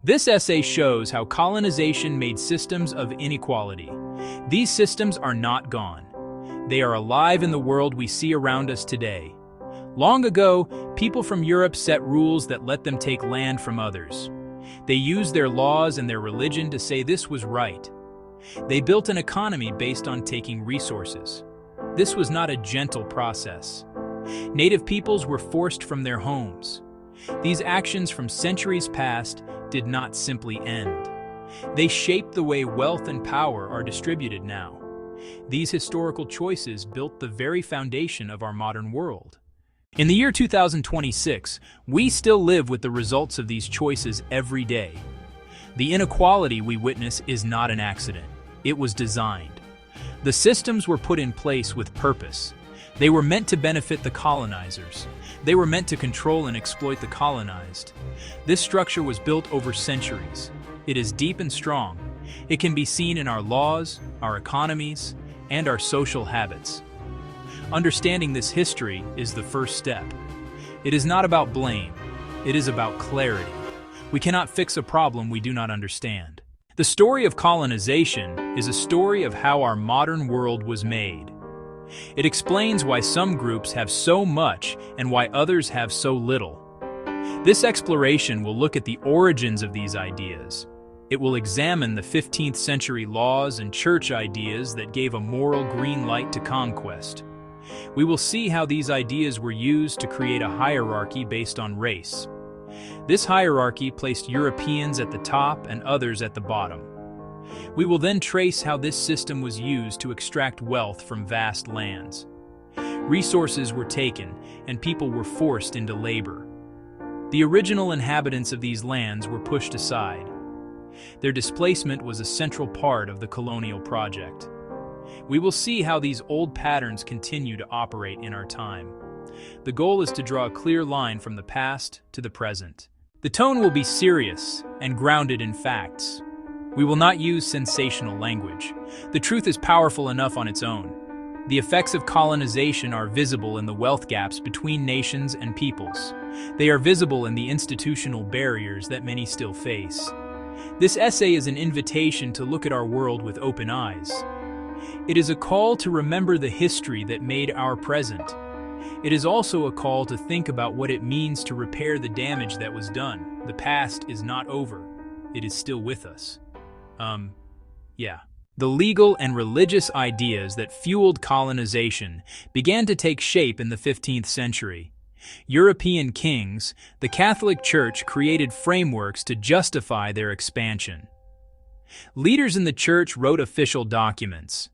This essay shows how colonization made systems of inequality. These systems are not gone. They are alive in the world we see around us today. Long ago, people from Europe set rules that let them take land from others. They used their laws and their religion to say this was right. They built an economy based on taking resources. This was not a gentle process. Native peoples were forced from their homes. These actions from centuries past did not simply end. They shaped the way wealth and power are distributed now. These historical choices built the very foundation of our modern world. In the year 2026, we still live with the results of these choices every day. The inequality we witness is not an accident. It was designed. The systems were put in place with purpose. They were meant to benefit the colonizers. They were meant to control and exploit the colonized. This structure was built over centuries. It is deep and strong. It can be seen in our laws, our economies, and our social habits. Understanding this history is the first step. It is not about blame. It is about clarity. We cannot fix a problem we do not understand. The story of colonization is a story of how our modern world was made. It explains why some groups have so much and why others have so little. This exploration will look at the origins of these ideas. It will examine the 15th century laws and church ideas that gave a moral green light to conquest. We will see how these ideas were used to create a hierarchy based on race. This hierarchy placed Europeans at the top and others at the bottom. We will then trace how this system was used to extract wealth from vast lands. Resources were taken, and people were forced into labor. The original inhabitants of these lands were pushed aside. Their displacement was a central part of the colonial project. We will see how these old patterns continue to operate in our time. The goal is to draw a clear line from the past to the present. The tone will be serious and grounded in facts. We will not use sensational language. The truth is powerful enough on its own. The effects of colonization are visible in the wealth gaps between nations and peoples. They are visible in the institutional barriers that many still face. This essay is an invitation to look at our world with open eyes. It is a call to remember the history that made our present. It is also a call to think about what it means to repair the damage that was done. The past is not over. It is still with us. The legal and religious ideas that fueled colonization began to take shape in the 15th century. European kings, the Catholic Church created frameworks to justify their expansion. Leaders in the church wrote official documents.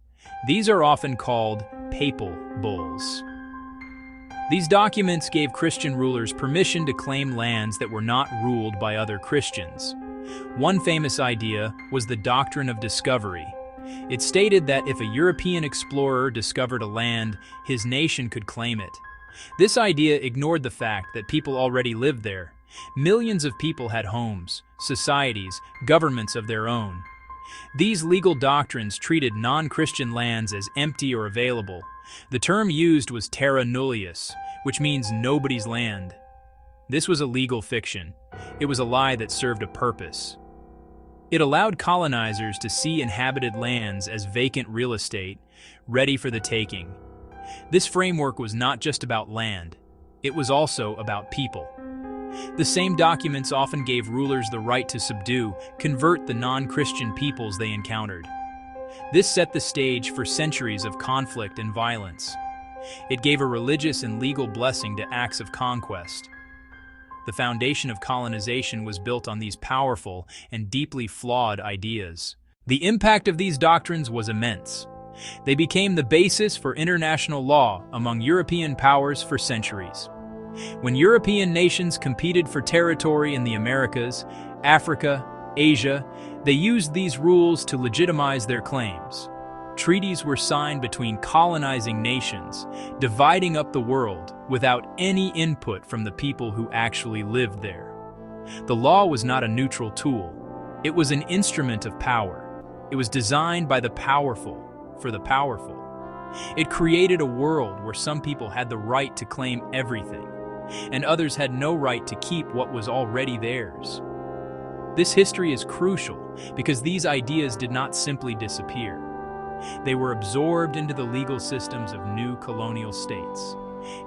These are often called papal bulls. These documents gave Christian rulers permission to claim lands that were not ruled by other Christians. One famous idea was the Doctrine of Discovery. It stated that if a European explorer discovered a land, his nation could claim it. This idea ignored the fact that people already lived there. Millions of people had homes, societies, governments of their own. These legal doctrines treated non-Christian lands as empty or available. The term used was terra nullius, which means nobody's land. This was a legal fiction. It was a lie that served a purpose. It allowed colonizers to see inhabited lands as vacant real estate, ready for the taking. This framework was not just about land. It was also about people. The same documents often gave rulers the right to subdue, convert the non-Christian peoples they encountered. This set the stage for centuries of conflict and violence. It gave a religious and legal blessing to acts of conquest. The foundation of colonization was built on these powerful and deeply flawed ideas. The impact of these doctrines was immense. They became the basis for international law among European powers for centuries. When European nations competed for territory in the Americas, Africa, Asia, they used these rules to legitimize their claims. Treaties were signed between colonizing nations, dividing up the world without any input from the people who actually lived there. The law was not a neutral tool. It was an instrument of power. It was designed by the powerful for the powerful. It created a world where some people had the right to claim everything, and others had no right to keep what was already theirs. This history is crucial because these ideas did not simply disappear. They were absorbed into the legal systems of new colonial states.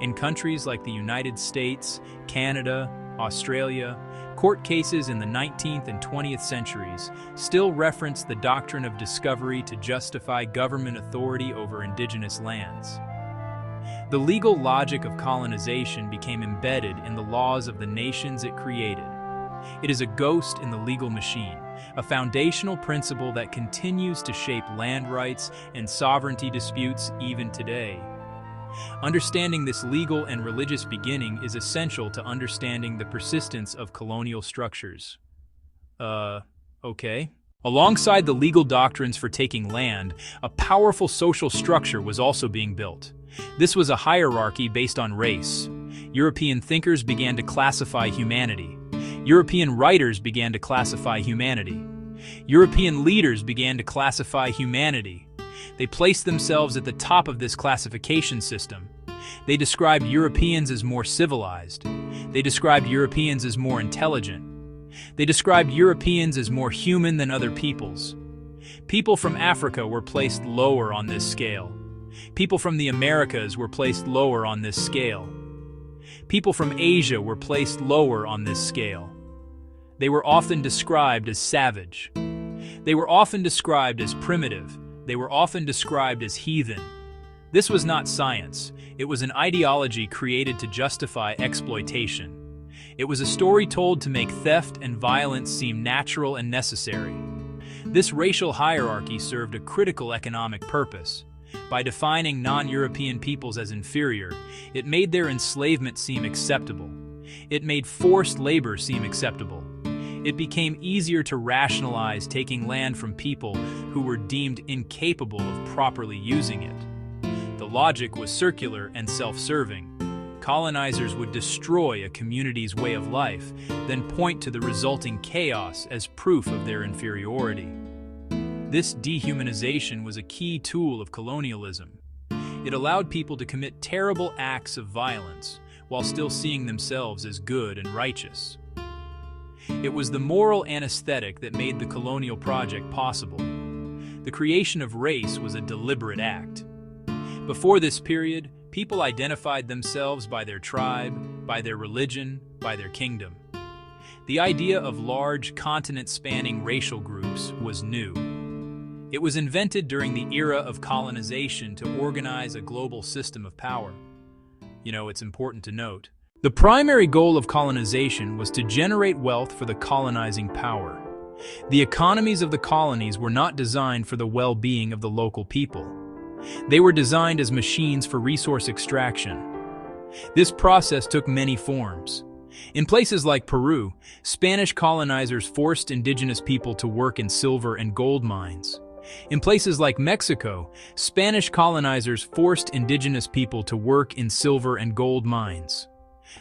In countries like the United States, Canada, Australia, court cases in the 19th and 20th centuries still reference the Doctrine of Discovery to justify government authority over indigenous lands. The legal logic of colonization became embedded in the laws of the nations it created. It is a ghost in the legal machine, a foundational principle that continues to shape land rights and sovereignty disputes even today. Understanding this legal and religious beginning is essential to understanding the persistence of colonial structures. Okay. Alongside the legal doctrines for taking land, a powerful social structure was also being built. This was a hierarchy based on race. European thinkers began to classify humanity. European writers began to classify humanity. European leaders began to classify humanity. They placed themselves at the top of this classification system. They described Europeans as more civilized. They described Europeans as more intelligent. They described Europeans as more human than other peoples. People from Africa were placed lower on this scale. People from the Americas were placed lower on this scale. People from Asia were placed lower on this scale. They were often described as savage. They were often described as primitive. They were often described as heathen. This was not science. It was an ideology created to justify exploitation. It was a story told to make theft and violence seem natural and necessary. This racial hierarchy served a critical economic purpose. By defining non-European peoples as inferior, it made their enslavement seem acceptable. It made forced labor seem acceptable. It became easier to rationalize taking land from people who were deemed incapable of properly using it. The logic was circular and self-serving. Colonizers would destroy a community's way of life, then point to the resulting chaos as proof of their inferiority. This dehumanization was a key tool of colonialism. It allowed people to commit terrible acts of violence while still seeing themselves as good and righteous. It was the moral anesthetic that made the colonial project possible. The creation of race was a deliberate act. Before this period, people identified themselves by their tribe, by their religion, by their kingdom. The idea of large, continent-spanning racial groups was new. It was invented during the era of colonization to organize a global system of power. It's important to note, the primary goal of colonization was to generate wealth for the colonizing power. The economies of the colonies were not designed for the well-being of the local people. They were designed as machines for resource extraction. This process took many forms. In places like Peru, Spanish colonizers forced indigenous people to work in silver and gold mines. In places like Mexico, Spanish colonizers forced indigenous people to work in silver and gold mines.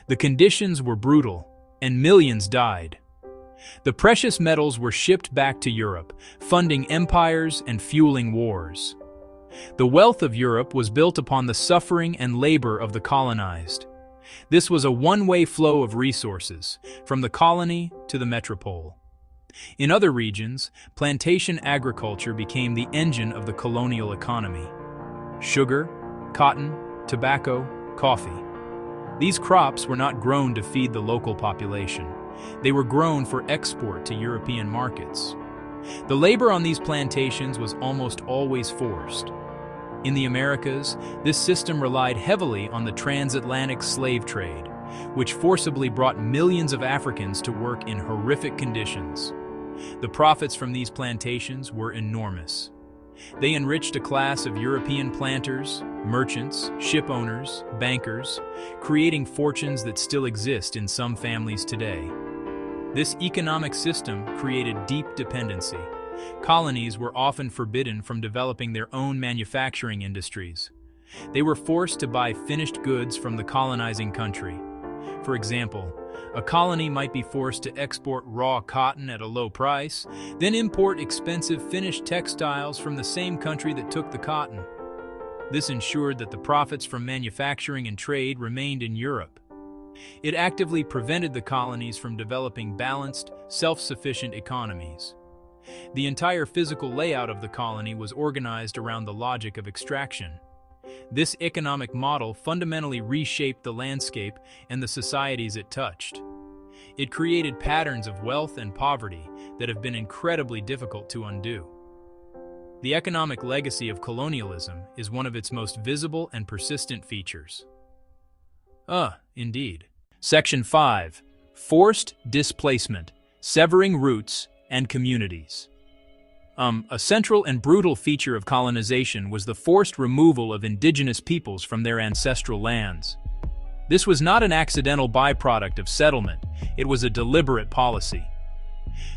The conditions were brutal, and millions died. The precious metals were shipped back to Europe, funding empires and fueling wars. The wealth of Europe was built upon the suffering and labor of the colonized. This was a one-way flow of resources, from the colony to the metropole. In other regions, plantation agriculture became the engine of the colonial economy. Sugar, cotton, tobacco, coffee. These crops were not grown to feed the local population. They were grown for export to European markets. The labor on these plantations was almost always forced. In the Americas, this system relied heavily on the transatlantic slave trade, which forcibly brought millions of Africans to work in horrific conditions. The profits from these plantations were enormous. They enriched a class of European planters, merchants, ship owners, bankers, creating fortunes that still exist in some families today. This economic system created deep dependency. Colonies were often forbidden from developing their own manufacturing industries. They were forced to buy finished goods from the colonizing country. For example, a colony might be forced to export raw cotton at a low price, then import expensive finished textiles from the same country that took the cotton. This ensured that the profits from manufacturing and trade remained in Europe. It actively prevented the colonies from developing balanced, self-sufficient economies. The entire physical layout of the colony was organized around the logic of extraction. This economic model fundamentally reshaped the landscape and the societies it touched. It created patterns of wealth and poverty that have been incredibly difficult to undo. The economic legacy of colonialism is one of its most visible and persistent features. Indeed. Section 5. Forced displacement, severing roots and communities. A central and brutal feature of colonization was the forced removal of indigenous peoples from their ancestral lands. This was not an accidental byproduct of settlement, it was a deliberate policy.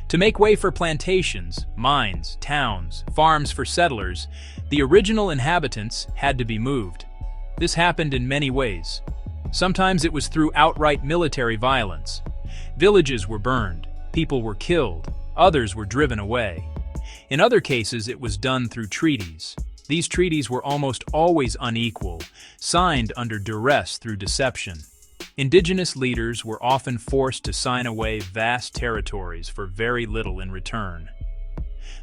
To make way for plantations, mines, towns, farms for settlers, the original inhabitants had to be moved. This happened in many ways. Sometimes it was through outright military violence. Villages were burned, people were killed, others were driven away. In other cases, it was done through treaties. These treaties were almost always unequal, signed under duress through deception. Indigenous leaders were often forced to sign away vast territories for very little in return.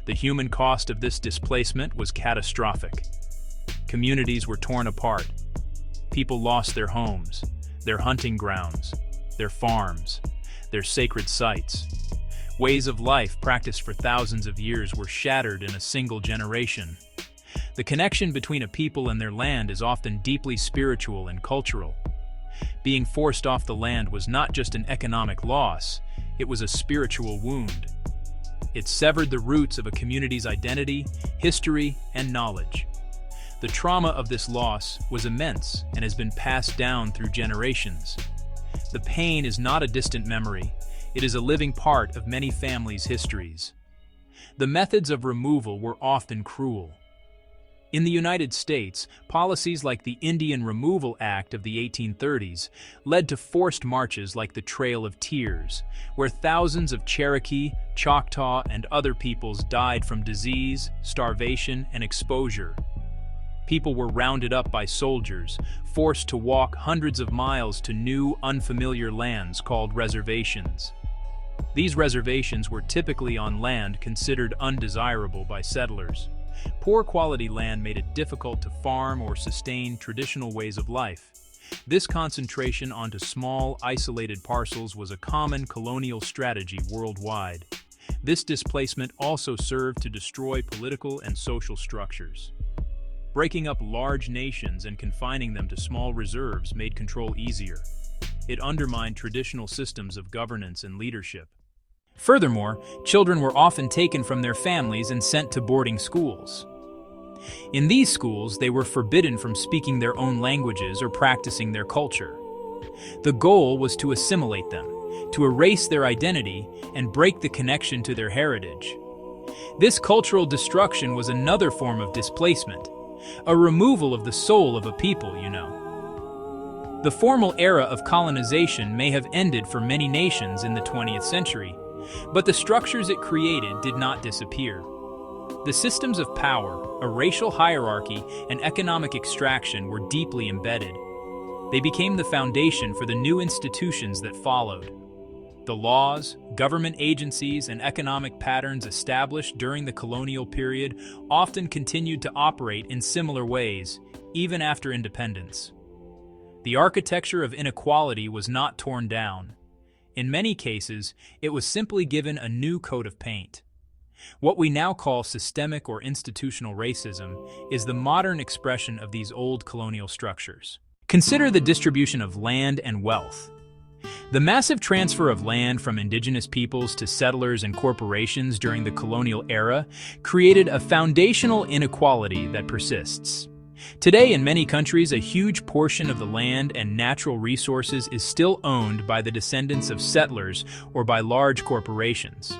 The human cost of this displacement was catastrophic. Communities were torn apart. People lost their homes, their hunting grounds, their farms, their sacred sites. Ways of life practiced for thousands of years were shattered in a single generation. The connection between a people and their land is often deeply spiritual and cultural. Being forced off the land was not just an economic loss, it was a spiritual wound. It severed the roots of a community's identity, history, and knowledge. The trauma of this loss was immense and has been passed down through generations. The pain is not a distant memory, it is a living part of many families' histories. The methods of removal were often cruel. In the United States, policies like the Indian Removal Act of the 1830s led to forced marches like the Trail of Tears, where thousands of Cherokee, Choctaw, and other peoples died from disease, starvation, and exposure. People were rounded up by soldiers, forced to walk hundreds of miles to new, unfamiliar lands called reservations. These reservations were typically on land considered undesirable by settlers. Poor quality land made it difficult to farm or sustain traditional ways of life. This concentration onto small, isolated parcels was a common colonial strategy worldwide. This displacement also served to destroy political and social structures. Breaking up large nations and confining them to small reserves made control easier. It undermined traditional systems of governance and leadership. Furthermore, children were often taken from their families and sent to boarding schools. In these schools, they were forbidden from speaking their own languages or practicing their culture. The goal was to assimilate them, to erase their identity, and break the connection to their heritage. This cultural destruction was another form of displacement, a removal of the soul of a people, you know. The formal era of colonization may have ended for many nations in the 20th century, but the structures it created did not disappear. The systems of power, a racial hierarchy, and economic extraction were deeply embedded. They became the foundation for the new institutions that followed. The laws, government agencies, and economic patterns established during the colonial period often continued to operate in similar ways, even after independence. The architecture of inequality was not torn down. In many cases, it was simply given a new coat of paint. What we now call systemic or institutional racism is the modern expression of these old colonial structures. Consider the distribution of land and wealth. The massive transfer of land from indigenous peoples to settlers and corporations during the colonial era created a foundational inequality that persists. Today, in many countries, a huge portion of the land and natural resources is still owned by the descendants of settlers or by large corporations.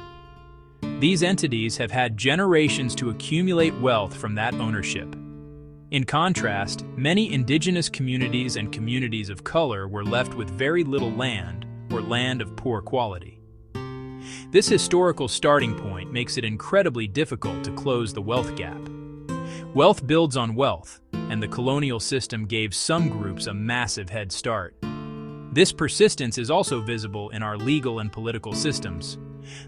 These entities have had generations to accumulate wealth from that ownership. In contrast, many indigenous communities and communities of color were left with very little land or land of poor quality. This historical starting point makes it incredibly difficult to close the wealth gap. Wealth builds on wealth, and the colonial system gave some groups a massive head start. This persistence is also visible in our legal and political systems.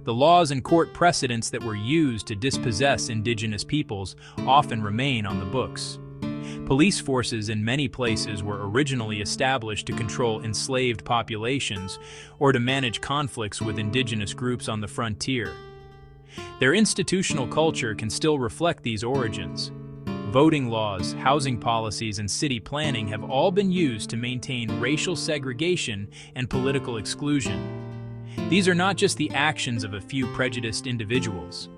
The laws and court precedents that were used to dispossess indigenous peoples often remain on the books. Police forces in many places were originally established to control enslaved populations or to manage conflicts with indigenous groups on the frontier. Their institutional culture can still reflect these origins. Voting laws, housing policies, and city planning have all been used to maintain racial segregation and political exclusion. These are not just the actions of a few prejudiced individuals.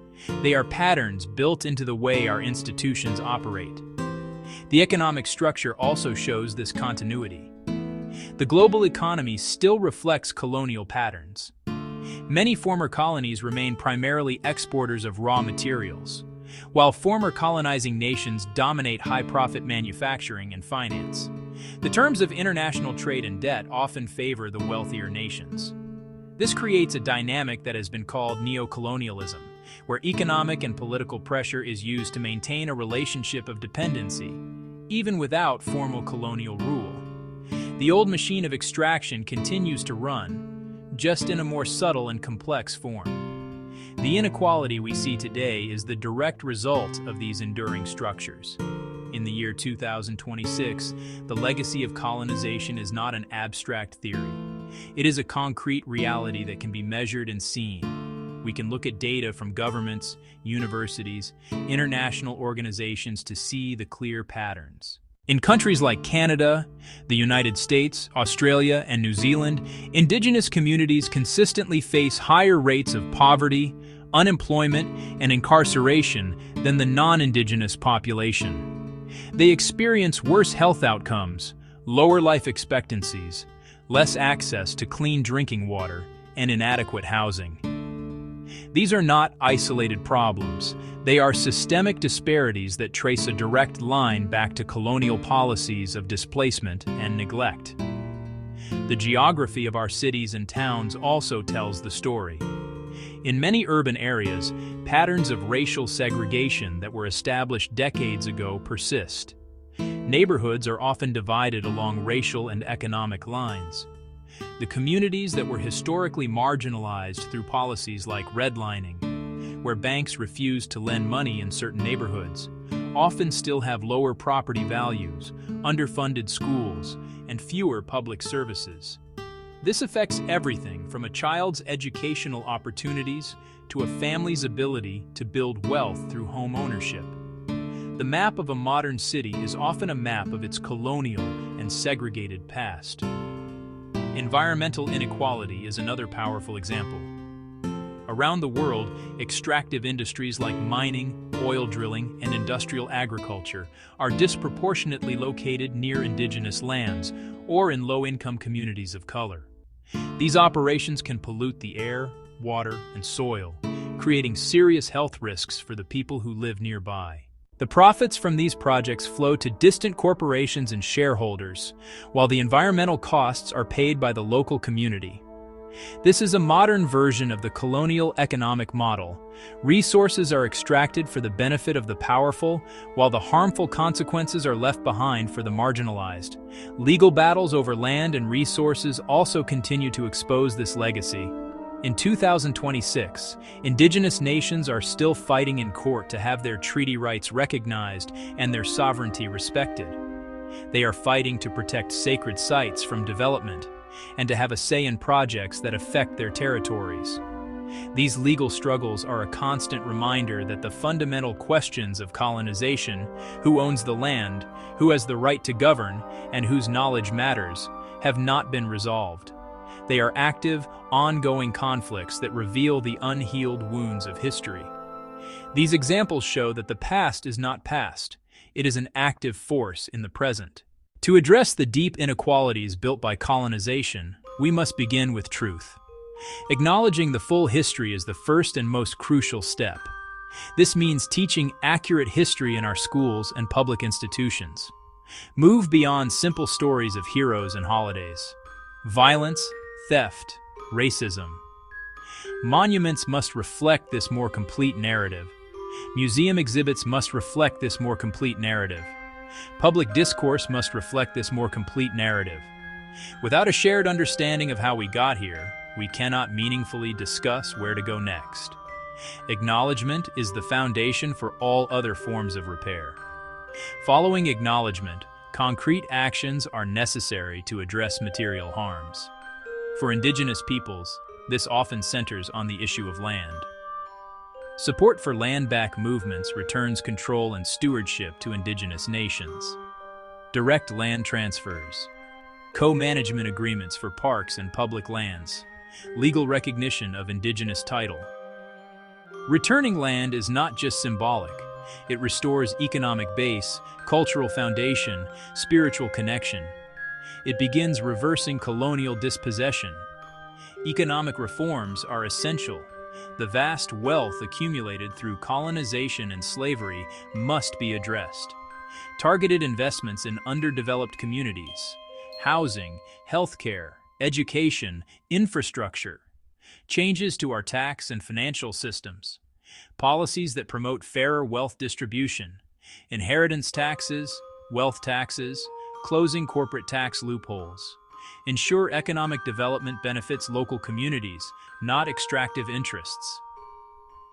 They are patterns built into the way our institutions operate. The economic structure also shows this continuity. The global economy still reflects colonial patterns. Many former colonies remain primarily exporters of raw materials, while former colonizing nations dominate high-profit manufacturing and finance. The terms of international trade and debt often favor the wealthier nations. This creates a dynamic that has been called neocolonialism, where economic and political pressure is used to maintain a relationship of dependency, even without formal colonial rule. The old machine of extraction continues to run, just in a more subtle and complex form. The inequality we see today is the direct result of these enduring structures. In the year 2026, the legacy of colonization is not an abstract theory. It is a concrete reality that can be measured and seen. We can look at data from governments, universities, international organizations to see the clear patterns. In countries like Canada, the United States, Australia, and New Zealand, indigenous communities consistently face higher rates of poverty, unemployment, and incarceration than the non-indigenous population. They experience worse health outcomes, lower life expectancies, less access to clean drinking water, and inadequate housing. These are not isolated problems. They are systemic disparities that trace a direct line back to colonial policies of displacement and neglect. The geography of our cities and towns also tells the story. In many urban areas, patterns of racial segregation that were established decades ago persist. Neighborhoods are often divided along racial and economic lines. The communities that were historically marginalized through policies like redlining, where banks refused to lend money in certain neighborhoods, often still have lower property values, underfunded schools, and fewer public services. This affects everything from a child's educational opportunities to a family's ability to build wealth through home ownership. The map of a modern city is often a map of its colonial and segregated past. Environmental inequality is another powerful example. Around the world, extractive industries like mining, oil drilling, and industrial agriculture are disproportionately located near indigenous lands or in low-income communities of color. These operations can pollute the air, water, and soil, creating serious health risks for the people who live nearby. The profits from these projects flow to distant corporations and shareholders, while the environmental costs are paid by the local community. This is a modern version of the colonial economic model. Resources are extracted for the benefit of the powerful, while the harmful consequences are left behind for the marginalized. Legal battles over land and resources also continue to expose this legacy. In 2026, indigenous nations are still fighting in court to have their treaty rights recognized and their sovereignty respected. They are fighting to protect sacred sites from development and to have a say in projects that affect their territories. These legal struggles are a constant reminder that the fundamental questions of colonization, who owns the land, who has the right to govern, and whose knowledge matters, have not been resolved. They are active, ongoing conflicts that reveal the unhealed wounds of history. These examples show that the past is not past. It is an active force in the present. To address the deep inequalities built by colonization, we must begin with truth. Acknowledging the full history is the first and most crucial step. This means teaching accurate history in our schools and public institutions. Move beyond simple stories of heroes and holidays. Violence, theft, racism. Monuments must reflect this more complete narrative. Museum exhibits must reflect this more complete narrative. Public discourse must reflect this more complete narrative. Without a shared understanding of how we got here, we cannot meaningfully discuss where to go next. Acknowledgement is the foundation for all other forms of repair. Following acknowledgement, concrete actions are necessary to address material harms. For Indigenous peoples, this often centers on the issue of land. Support for land-back movements returns control and stewardship to Indigenous nations. Direct land transfers, co-management agreements for parks and public lands, legal recognition of Indigenous title. Returning land is not just symbolic. It restores economic base, cultural foundation, spiritual connection. It begins reversing colonial dispossession. Economic reforms are essential. The vast wealth accumulated through colonization and slavery must be addressed. Targeted investments in underdeveloped communities, housing, healthcare, education, infrastructure, changes to our tax and financial systems, policies that promote fairer wealth distribution, inheritance taxes, wealth taxes, closing corporate tax loopholes. Ensure economic development benefits local communities, not extractive interests.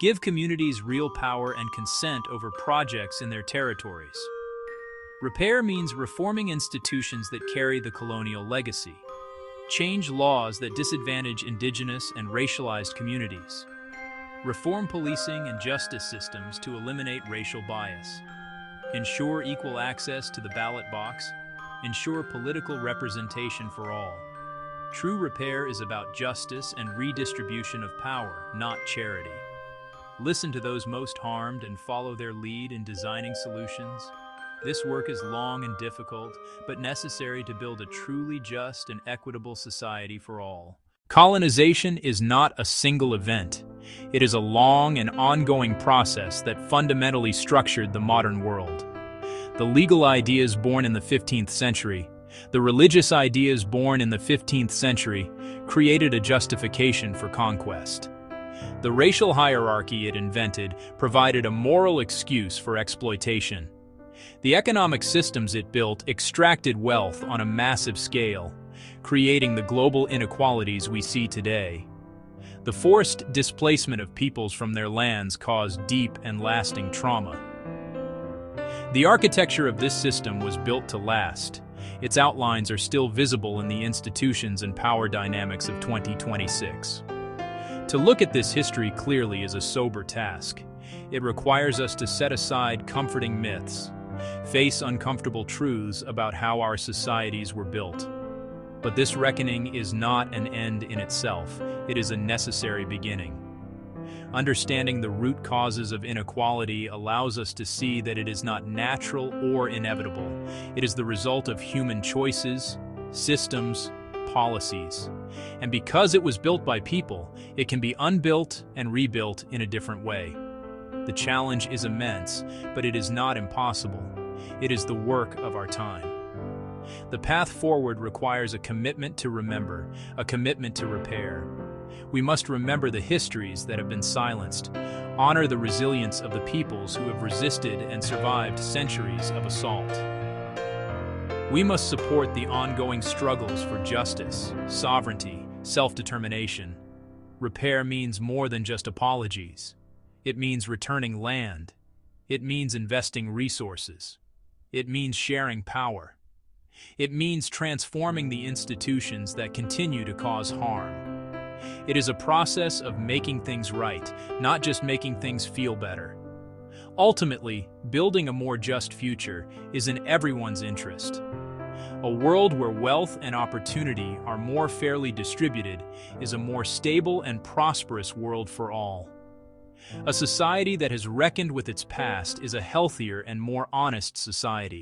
Give communities real power and consent over projects in their territories. Repair means reforming institutions that carry the colonial legacy. Change laws that disadvantage Indigenous and racialized communities. Reform policing and justice systems to eliminate racial bias. Ensure equal access to the ballot box. Ensure political representation for all. True repair is about justice and redistribution of power, not charity. Listen to those most harmed and follow their lead in designing solutions. This work is long and difficult, but necessary to build a truly just and equitable society for all. Colonization is not a single event. It is a long and ongoing process that fundamentally structured the modern world. The legal ideas born in the 15th century, the religious ideas born in the 15th century, created a justification for conquest. The racial hierarchy it invented provided a moral excuse for exploitation. The economic systems it built extracted wealth on a massive scale, creating the global inequalities we see today. The forced displacement of peoples from their lands caused deep and lasting trauma. The architecture of this system was built to last. Its outlines are still visible in the institutions and power dynamics of 2026. To look at this history clearly is a sober task. It requires us to set aside comforting myths, face uncomfortable truths about how our societies were built. But this reckoning is not an end in itself. It is a necessary beginning. Understanding the root causes of inequality allows us to see that it is not natural or inevitable. It is the result of human choices, systems, policies. And because it was built by people, it can be unbuilt and rebuilt in a different way. The challenge is immense, but it is not impossible. It is the work of our time. The path forward requires a commitment to remember, a commitment to repair. We must remember the histories that have been silenced, honor the resilience of the peoples who have resisted and survived centuries of assault. We must support the ongoing struggles for justice, sovereignty, self-determination. Repair means more than just apologies. It means returning land. It means investing resources. It means sharing power. It means transforming the institutions that continue to cause harm. It is a process of making things right, not just making things feel better. Ultimately, building a more just future is in everyone's interest. A world where wealth and opportunity are more fairly distributed is a more stable and prosperous world for all. A society that has reckoned with its past is a healthier and more honest society.